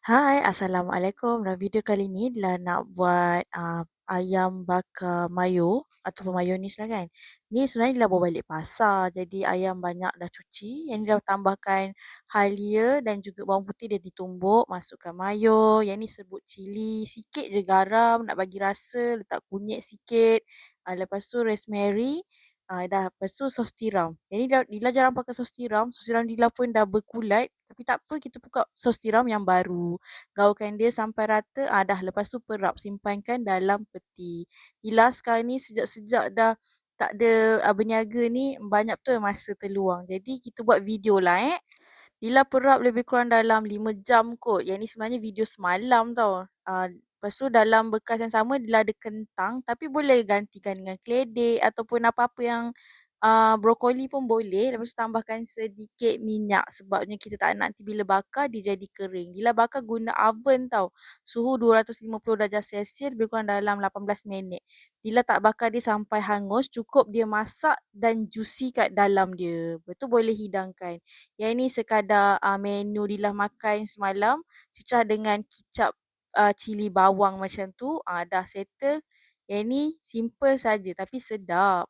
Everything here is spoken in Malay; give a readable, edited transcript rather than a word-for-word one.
Hai, Assalamualaikum. Dalam video kali ni Dila nak buat ayam bakar mayo ataupun mayonis lah kan. Ni sebenarnya Dila bawa balik pasar. Jadi ayam banyak dah cuci. Yang ni dah tambahkan halia dan juga bawang putih dia ditumbuk. Masukkan mayo. Yang ni sebut cili. Sikit je garam nak bagi rasa. Letak kunyit sikit. Lepas tu rosemary. Dah, lepas tu sos tiram. Yang ni Dila jarang pakai sos tiram. Sos tiram Dila pun dah berkulat. Tapi tak apa, kita buka sos tiram yang baru. Gaulkan dia sampai rata. Dah, lepas tu perap. Simpankan dalam peti. Dila sekarang ni sejak-sejak dah tak ada berniaga ni, banyak betul masa terluang. Jadi kita buat video lah Dila perap lebih kurang dalam 5 jam kot. Yang ni sebenarnya video semalam tau. Lepas tu dalam bekas yang sama Dila ada kentang. Tapi boleh gantikan dengan keledek ataupun apa-apa yang brokoli pun boleh. Lepas tu tambahkan sedikit minyak. Sebabnya kita tak nak nanti bila bakar dia jadi kering. Dila bakar guna oven tau. Suhu 250 darjah Celsius lebih kurang dalam 18 minit. Dila tak bakar dia sampai hangus. Cukup dia masak dan juicy kat dalam dia. Lepas tu boleh hidangkan. Yang ini sekadar menu Dila makan semalam. Cecah dengan kicap cili bawang macam tu. Dah settle. Yang ni simple saja tapi sedap.